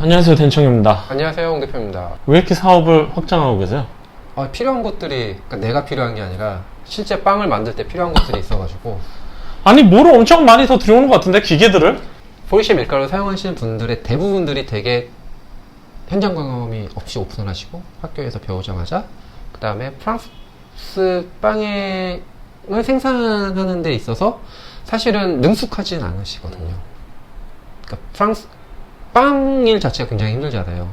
안녕하세요, 댄청입니다. 안녕하세요, 홍 대표입니다. 왜 이렇게 사업을 확장하고 계세요? 필요한 것들이, 그러니까 내가 필요한 게 아니라 실제 빵을 만들 때 필요한 것들이 있어가지고. 아니, 뭐를 엄청 많이 더 들여오는 것 같은데, 기계들을? 포르쉐 밀가루를 사용하시는 분들의 대부분들이 되게 현장 경험이 없이 오픈을 하시고 학교에서 배우자마자 그 다음에 프랑스 빵을 생산하는 데 있어서 사실은 능숙하진 않으시거든요. 그러니까 프랑스 빵 일 자체가 굉장히 힘들잖아요.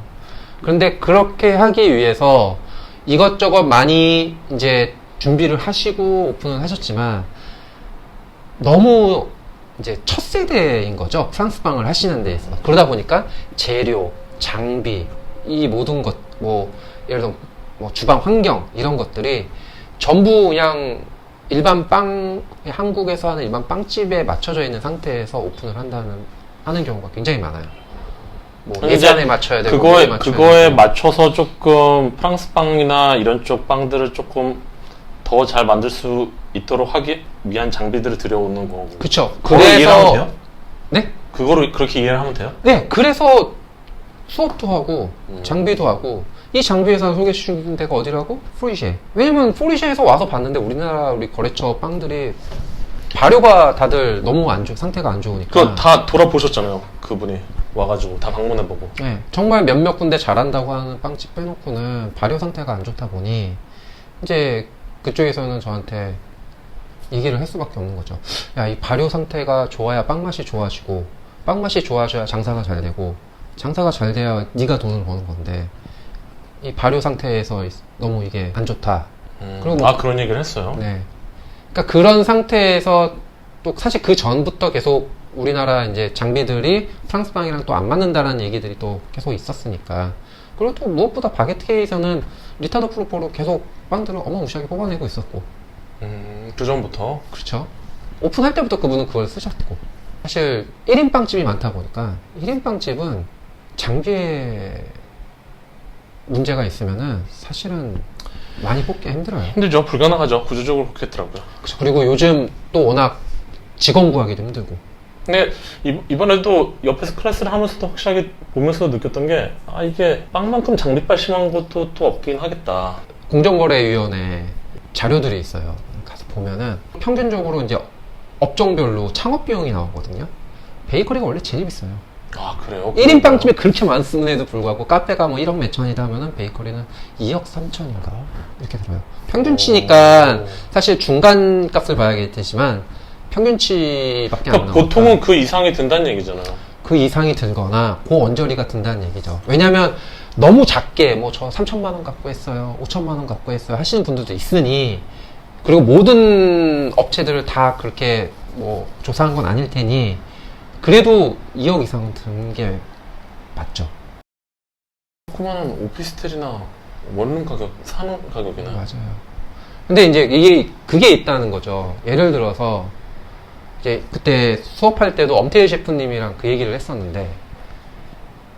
그런데 그렇게 하기 위해서 이것저것 많이 이제 준비를 하시고 오픈을 하셨지만 너무 이제 첫 세대인 거죠. 프랑스 빵을 하시는 데 있어서. 그러다 보니까 재료, 장비, 이 모든 것, 예를 들어 주방 환경 이런 것들이 전부 그냥 일반 빵, 한국에서 하는 일반 빵집에 맞춰져 있는 상태에서 오픈을 하는 경우가 굉장히 많아요. 예산에 맞춰야 되고 그거에 맞춰서 조금 프랑스 빵이나 이런 쪽 빵들을 조금 더 잘 만들 수 있도록 하기 위한 장비들을 들여오는 거고. 그쵸. 그래서 돼요? 네? 그거를 그렇게 이해를 하면 돼요? 네. 그래서 수업도 하고 장비도 하고 이 장비 회사 소개해 주신 데가 어디라고? 포르쉐. 왜냐면 포르쉐에서 와서 봤는데 우리 거래처 빵들이 발효가 다들 너무 상태가 안 좋으니까. 그거 다 돌아보셨잖아요. 그분이 와가지고 다 방문해보고. 네. 정말 몇몇 군데 잘한다고 하는 빵집 빼놓고는 발효 상태가 안 좋다 보니 이제 그쪽에서는 저한테 얘기를 할 수밖에 없는 거죠. 야, 이 발효 상태가 좋아야 빵 맛이 좋아지고 빵 맛이 좋아져야 장사가 잘 되고 장사가 잘 돼야 네가 돈을 버는 건데 이 발효 상태에서 너무 이게 안 좋다. 그리고 그런 얘기를 했어요. 네. 그러니까 그런 상태에서 또 사실 그 전부터 계속 우리나라 이제 장비들이 프랑스 빵이랑 또 안 맞는다라는 얘기들이 또 계속 있었으니까. 그리고 또 무엇보다 바게트에서는 리타르도 프로포로 계속 빵들을 어마무시하게 뽑아내고 있었고. 그 전부터? 그렇죠. 오픈할 때부터 그분은 그걸 쓰셨고. 사실 1인 빵집이 많다 보니까 1인 빵집은 장비에 문제가 있으면은 사실은 많이 뽑기가 힘들어요. 힘들죠. 불가능하죠. 구조적으로 그렇겠더라고요. 그렇죠. 그리고 요즘 또 워낙 직원 구하기도 힘들고. 근데 이번에도 옆에서 클래스를 하면서도 확실하게 보면서 느꼈던 게 이게 빵만큼 장비빨 심한 것도 또 없긴 하겠다. 공정거래위원회 자료들이 있어요. 가서 보면은 평균적으로 이제 업종별로 창업 비용이 나오거든요. 베이커리가 원래 제일 비싸요. 아, 그래요? 1인 빵집에 그렇게 많음에도 불구하고 카페가 1억 몇천이다 하면은 베이커리는 2억 3천인가 이렇게 들어요. 평균치니까 사실 중간 값을 봐야겠지만 평균치밖에 안 나오니까 보통은 그 이상이 든다는 얘기잖아요. 그 이상이 들거나 고언저리가 든다는 얘기죠. 왜냐면 너무 작게 저 3천만 원 갖고 했어요, 5천만 원 갖고 했어요 하시는 분들도 있으니, 그리고 모든 업체들을 다 그렇게 조사한 건 아닐 테니 그래도 2억 이상은 드는 게 맞죠. 조그마한 오피스텔이나 원룸 가격, 사는 가격이나. 맞아요. 근데 이제 그게 있다는 거죠. 예를 들어서 이제 그때 수업할 때도 엄태일 셰프님이랑 그 얘기를 했었는데,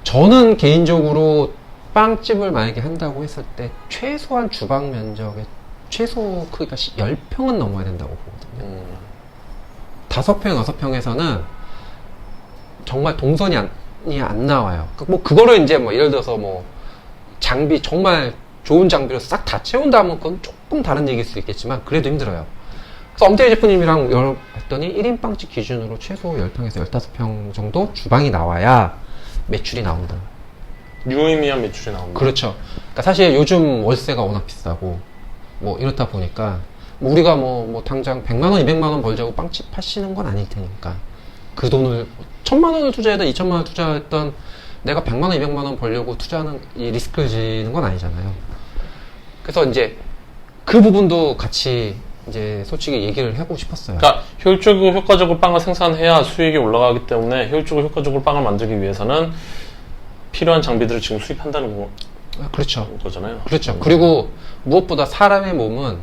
저는 개인적으로 빵집을 만약에 한다고 했을 때 최소한 주방 면적의 최소 크기가 10평은 넘어야 된다고 보거든요. 5평, 6평에서는 정말 동선이 안 나와요. 그거를 이제 예를 들어서 장비, 정말 좋은 장비로 싹 다 채운다면 그건 조금 다른 얘기일 수 있겠지만 그래도 힘들어요. 그래서 엄태일 셰프님이랑 했더니 1인 빵집 기준으로 최소 10평에서 15평 정도 주방이 나와야 매출이 나온다. 유의미한 매출이 나온다. 그렇죠. 그러니까 사실 요즘 월세가 워낙 비싸고 이렇다 보니까 우리가 당장 100만원, 200만원 벌자고 빵집 하시는 건 아닐 테니까 그 돈을 1000만원을 투자해도 2천만원 투자했던 내가 100만원, 200만원 벌려고 투자하는 이 리스크를 지는 건 아니잖아요. 그래서 이제 그 부분도 같이 이제 솔직히 얘기를 해보고 싶었어요. 그러니까 효율적이고 효과적으로 빵을 생산해야 수익이 올라가기 때문에 효율적이고 효과적으로 빵을 만들기 위해서는 필요한 장비들을 지금 수입한다는 그렇죠. 거잖아요. 그렇죠. 그리고 무엇보다 사람의 몸은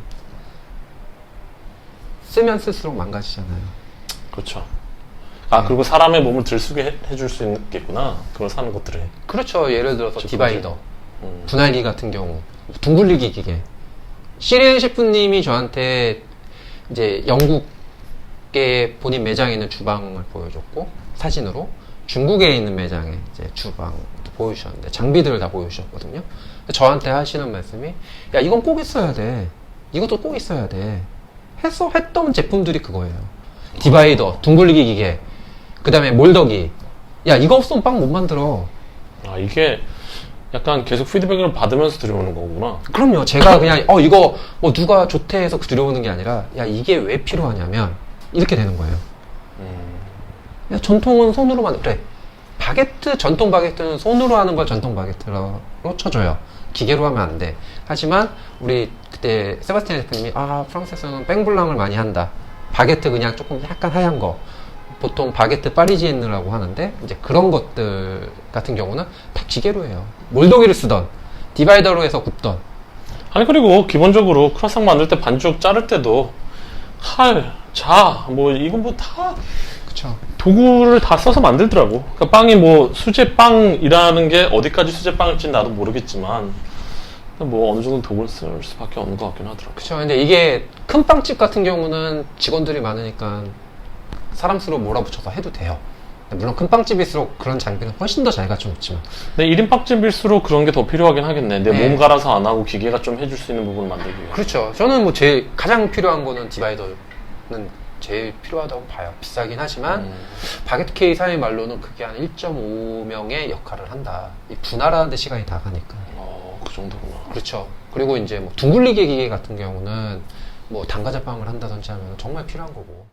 쓰면 쓸수록 망가지잖아요. 그렇죠. 그리고 사람의 몸을 들쓰게 해줄 수 있겠구나. 그걸 사는 것들을. 그렇죠. 예를 들어서 디바이더, 분할기 같은 경우, 둥글리기 기계. 시리엔 셰프님이 저한테 이제 영국의 본인 매장에 있는 주방을 보여줬고, 사진으로 중국에 있는 매장의 이제 주방도 보여주셨는데, 장비들을 다 보여주셨거든요. 저한테 하시는 말씀이, 야, 이건 꼭 있어야 돼. 이것도 꼭 있어야 돼. 했던 제품들이 그거예요. 디바이더, 둥글리기 기계, 그 다음에 몰더기. 야, 이거 없으면 빵 못 만들어. 아, 이게 약간 계속 피드백을 받으면서 들여오는 거구나. 그럼요. 제가 그냥, 이거 뭐 누가 좋대 해서 들여오는 게 아니라, 야, 이게 왜 필요하냐면, 이렇게 되는 거예요. 야, 전통은 손으로 그래. 전통 바게트는 손으로 하는 걸 전통 바게트로 쳐줘요. 기계로 하면 안 돼. 하지만, 우리 그때 세바스티안 대표님이, 프랑스에서는 뺑블랑을 많이 한다. 바게트 그냥 조금 약간 하얀 거. 보통 바게트 파리지엔느라고 하는데, 이제 그런 것들 같은 경우는 다 기계로 해요. 몰더기를 쓰던, 디바이더로 해서 굽던. 아니, 그리고 기본적으로 크로상 만들 때 반죽 자를 때도 칼, 뭐 이건 뭐 다 그쵸. 도구를 다 써서 만들더라고. 그러니까 빵이 뭐 수제빵이라는 게 어디까지 수제빵일지는 나도 모르겠지만 뭐 어느 정도 도구를 쓸 수밖에 없는 것 같긴 하더라고. 그쵸. 근데 이게 큰 빵집 같은 경우는 직원들이 많으니까 사람 수로 몰아붙여서 해도 돼요. 물론 큰 빵집일수록 그런 장비는 훨씬 더 잘 갖춰놓지만. 근데 1인 빵집일수록 그런 게 더 필요하긴 하겠네. 내 네. 몸 갈아서 안 하고 기계가 좀 해줄 수 있는 부분을 만들기 위해. 그렇죠. 저는 뭐 제일 가장 필요한 거는 디바이더는 제일 필요하다고 봐요. 비싸긴 하지만 바게트 K사의 말로는 그게 한 1.5명의 역할을 한다. 이 분할하는데 시간이 다 가니까. 그 정도구나. 그렇죠. 그리고 이제 뭐 둥글리기 기계 같은 경우는 뭐 당과자빵을 한다든지 하면 정말 필요한 거고.